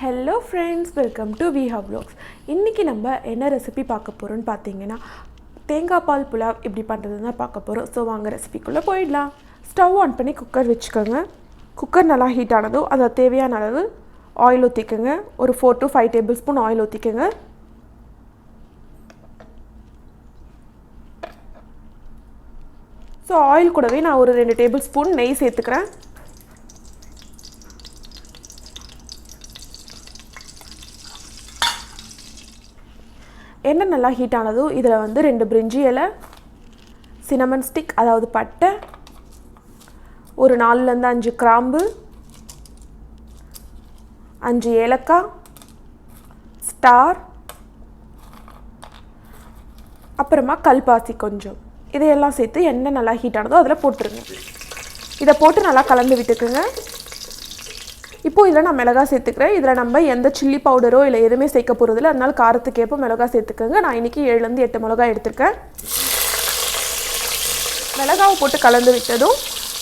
Hello friends, welcome to Viha vlogs. இன்னைக்கு நம்ம என்ன ரெசிபி பார்க்க போறோம்னு பாத்தீங்கன்னா தேங்காய் பால் புலாவ் எப்படி பண்றதுன்னு பார்க்க போறோம். சோ வாங்க ரெசிபிக்குள்ள போய்டலாம். ஸ்டவ் ஆன் பண்ணி குக்கர் வெச்சுக்கோங்க. குக்கர் நல்லா ஹீட் ஆனதும் அத தேவையான அளவு ஆயில் ஊத்திக்கங்க. ஒரு 4 to 5 tablespoon ஆயில் ஊத்திக்கங்க. சோ ஆயில் கூடவே நான் ஒரு 2 tablespoon நெய் சேர்த்துக்கறேன். என்ன நல்லா ஹீட் ஆனதோ இதல வந்து 2 பிரிஞ்சி இலை, cinnamon stick அதாவது பட்டை, ஒரு 4 ல இருந்து 5 கிராம்பு, 5 ஏலக்காய், ஸ்டார், அப்புறமா கல்பாசி கொஞ்சம். இதையெல்லாம் சேர்த்து என்ன நல்லா ஹீட் ஆனதோ அதல போட்டுருங்க. இத போட்டு நல்லா கலந்து விட்டுக்குங்க. இப்போ இதல நான் மிளகாய் சேர்த்துக்கிறேன். இதல நம்ம எந்த chilli பவுடரோ இல்ல எதுமே சேர்க்க போறது இல்ல. அதனால காரத்துக்கு ஏற்ப மிளகாய் சேர்த்துக்கங்க. நான் இன்னைக்கு 7 ல இருந்து 8 மிளகாய் எடுத்துர்க்கேன். மிளகாயை போட்டு கலந்து விட்டதும்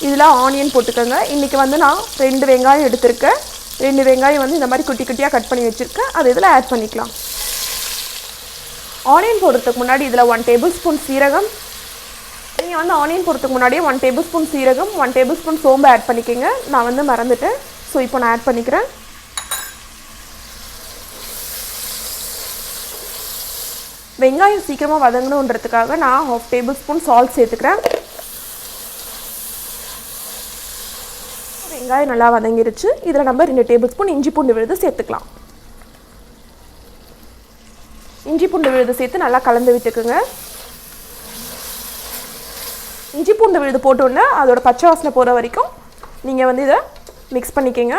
இதல ஆனியன் போட்டுக்கங்க. இன்னைக்கு வந்து நான் 2 வெங்காயம் எடுத்துர்க்கேன். 2 வெங்காயம் வந்து இந்த மாதிரி குட்டி குட்டியா கட் பண்ணி வச்சிருக்கேன். அதை இதல ஆட் பண்ணிக்கலாம். ஆனியன் போடுறதுக்கு முன்னாடி இதல 1 tablespoon சீரகம், நீங்க வந்து ஆனியன் போடுறதுக்கு முன்னாடியே 1 tablespoon சீரகம், 1 tablespoon சோம்பு ஆட் பண்ணிக்கங்க. நான் வந்து மறந்துட்டேன். சோ இப்போ நான் ஆட் பண்ணிக்கிறேன். வெங்காயம் சீக்கிரமா வதங்கணும்ன்றதுக்காக நான் 1/2 tablespoon salt சேர்த்துக்கிறேன். வெங்காயம் நல்லா வதங்கிருச்சு. இதல நம்ம 2 tablespoon இஞ்சி பூண்டு விழுது சேர்த்துக்கலாம். இஞ்சி பூண்டு விழுது சேர்த்து நல்லா கலந்து விட்டுக்குங்க. இஞ்சி பூண்டு விழுது போட்டோம்னா அதோட பச்சை வாசனை போற வரைக்கும் நீங்க வந்து இத மிக்ஸ் பண்ணிக்கங்க.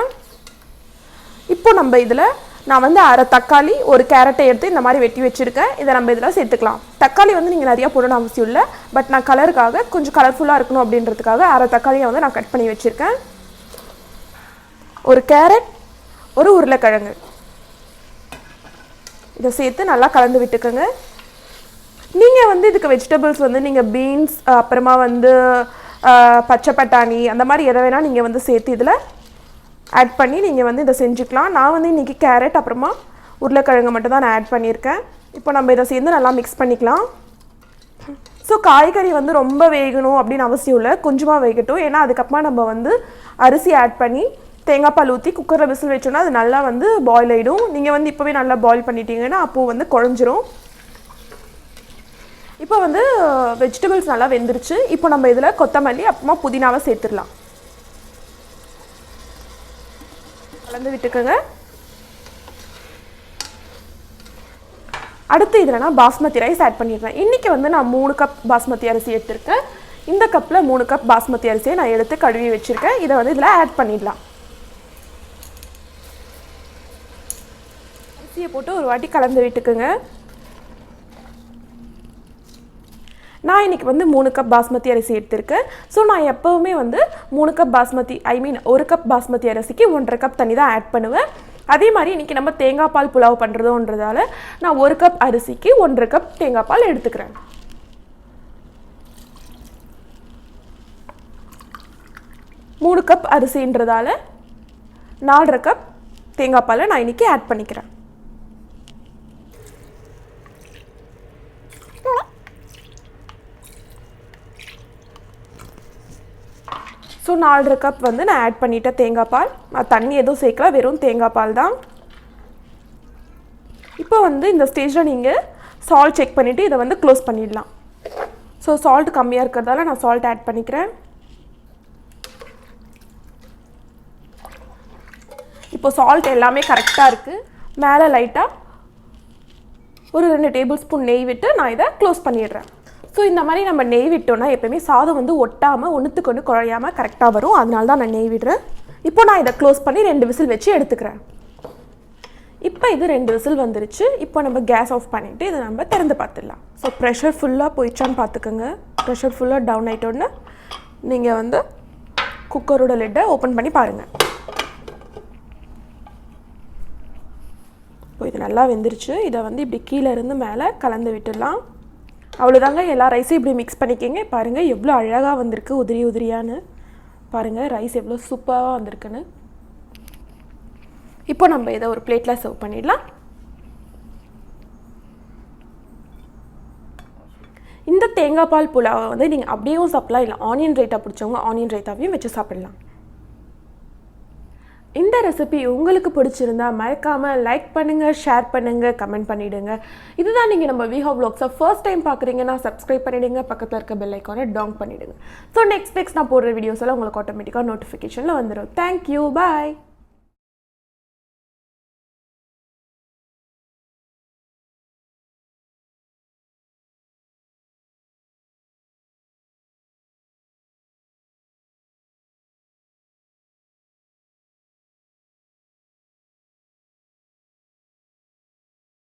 இப்போ நம்ம இதல நான் வந்து அரை தக்காளி, ஒரு கேரட்டை எடுத்து இந்த மாதிரி வெட்டி வச்சிருக்கேன். இத நம்ம இதல சேர்த்துக்கலாம். தக்காளி வந்து நீங்க நிறைய போடணும் அவசியம் இல்ல. பட் நான் கலருக்காக கொஞ்சம் கலர்ஃபுல்லா இருக்கணும் அப்படின்றதுக்காக அரை தக்காளியை வந்து நான் கட் பண்ணி வச்சிருக்கேன். ஒரு கேரட், ஒரு உருளைக்கிழங்கு. இத சேர்த்து நல்லா கலந்து விட்டுக்கங்க. நீங்க வந்து இதுக்கு வெஜிடபிள்ஸ் வந்து நீங்க பீன்ஸ், அப்புறமா வந்து பச்சை பட்டாணி அந்த மாதிரி எதை வேணா நீங்க வந்து சேர்த்து இதல ஆட் பண்ணி நீங்க வந்து இத செஞ்சுக்கலாம். நான் வந்து இன்னைக்கு கேரட் அப்புறமா உருளைக்கிழங்கு மட்டும் தான் நான் ஆட் பண்ணியிருக்கேன். இப்போ நம்ம இத சேர்த்து நல்லா மிக்ஸ் பண்ணிக்கலாம். சோ காய்கறி வந்து ரொம்ப வேகணும் அப்படின அவசியம் இல்ல. கொஞ்சமா வேகட்டும். ஏனா அதுக்கு அப்புறமா நம்ம வந்து அரிசி ஆட் பண்ணி தேங்காய் பால் ஊத்தி குக்கர்ல விசில் வெச்சோம்னா அது நல்லா வந்து பாயில் ஆயிடும். நீங்க வந்து இப்பவே நல்லா பாயில் பண்ணிட்டீங்கன்னா அப்போ வந்து குழஞ்சிரும். இப்போ வந்து வெஜிடபிள்ஸ் நல்லா வெந்திருச்சு. இப்போ நம்ம இதல கொத்தமல்லி அப்புறமா புதினாவை சேர்த்துறலாம். கலந்து விட்டுக்கங்க. அடுத்து இதல நான் பாஸ்மதி ரைஸ் ஆட் பண்ணிடுறேன். இன்னைக்கு வந்து நான் 3 கப் பாஸ்மதி அரிசி எடுத்துர்க்கேன். இந்த கப்ல 3 கப் பாஸ்மதி அரிசியை நான் எடுத்து கழுவி வச்சிருக்கேன். இத வந்து இதல ஆட் பண்ணிடலாம். அரிசியை போட்டு ஒரு வாட்டி கலந்து விட்டுக்கங்க. நான் இன்னைக்கு வந்து 3 கப் பாஸ்மதி அரிசி எடுத்துர்க்கேன். சோ நான் எப்பவுமே வந்து 3 கப் பாஸ்மதி ஒரு கப் பாஸ்மதி அரிசிக்கு 1.5 கப் தண்ணி தான் ஆட் பண்ணுவேன். அதே மாதிரி இன்னைக்கு நம்ம தேங்காய் பால் புலாவ் பண்றதுன்றதால நான் 1 கப் அரிசிக்கு 1.5 கப் தேங்காய் பால் எடுத்துக்கிறேன். மூணு கப் அரிசின்றதால 4.5 கப் தேங்காய் பாலை நான் இன்னைக்கு ஆட் பண்ணிக்கிறேன். சோ 4.5 கப் வந்து நான் ஆட் பண்ணிட்ட தேங்காய் பால். நான் தண்ணி எதுவும் சேர்க்கல, வெறும் தேங்காய் பால் தான். இப்போ வந்து இந்த ஸ்டேஜ்ல நீங்க salt செக் பண்ணிட்டு இத வந்து க்ளோஸ் பண்ணிடலாம். சோ salt கம்மியா இருக்கறதால நான் salt ஆட் பண்ணிக்கிறேன். இப்போ salt எல்லாமே கரெக்ட்டா இருக்கு. மேலே லைட்டா ஒரு 2 டேபிள்ஸ்பூன் நெய் விட்டு நான் இத க்ளோஸ் பண்ணிடுறேன். சோ இந்த மாதிரி நம்ம நெய் விட்டோம்னா எப்பவுமே சாதம் வந்து ஒட்டாம ஒண்ணுத்துக்கு ஒண்ணு குழையாம கரெக்ட்டா வரும். அதனால தான் நான் நெய் விடுறேன். இப்போ நான் இத க்ளோஸ் பண்ணி 2 விசில் வெச்சு எடுத்துக்கிறேன். இப்போ இது 2 விசில் வந்துருச்சு. இப்போ நம்ம கேஸ் ஆஃப் பண்ணிட்டு இத நம்ம திறந்து பார்த்துடலாம். சோ பிரஷர் ஃபுல்லா போயிச்சான்னு பாத்துக்கங்க. பிரஷர் ஃபுல்லா டவுன் ஆயிட்டோம்னா நீங்க வந்து குக்கரோட லிட்ட ஓபன் பண்ணி பாருங்க. இப்போ இது நல்லா வெந்திருச்சு. இத வந்து இப்படி கீழ இருந்து மேலே கலந்து விட்டுடலாம். அவ்வளவுதாங்க. எல்லா ரைஸையும் இப்படி மிக்ஸ் பண்ணிக்கங்க. பாருங்க எவ்வளவு அழகா வந்திருக்கு, உதிரி உதிரியானு. பாருங்க ரைஸ் எவ்வளவு சூப்பரா வந்திருக்குன்னு. இப்போ நம்ம இதை ஒரு பிளேட்டில் சர்வ் பண்ணிடலாம். இந்த தேங்காய் பால் புலாவை வந்து நீங்கள் அப்படியேவும் சாப்பிடலாம், இல்லை ஆனியன் ரைத்தா பிடிச்சவங்க ஆனியன் ரைத்தாவையும் வச்சு சாப்பிடலாம். இந்த ரெசிபி உங்களுக்கு பிடிச்சிருந்தா மறக்காமல் லைக் பண்ணுங்கள், ஷேர் பண்ணுங்கள், கமெண்ட் பண்ணிவிடுங்க. இதுதான் நீங்கள் நம்ம விஹா vlogsஸை ஃபர்ஸ்ட் டைம் பார்க்குறீங்கன்னா சப்ஸ்கிரைப் பண்ணிவிடுங்க, பக்கத்தில் இருக்க பெல் ஐக்கானை டவுன் பண்ணிவிடுங்க. ஸோ நெக்ஸ்ட் நான் போடுற வீடியோஸ் எல்லாம் உங்களுக்கு ஆட்டோமேட்டிக்காக நோட்டிஃபிகேஷனில் வந்துடும். தேங்க்யூ, பாய்.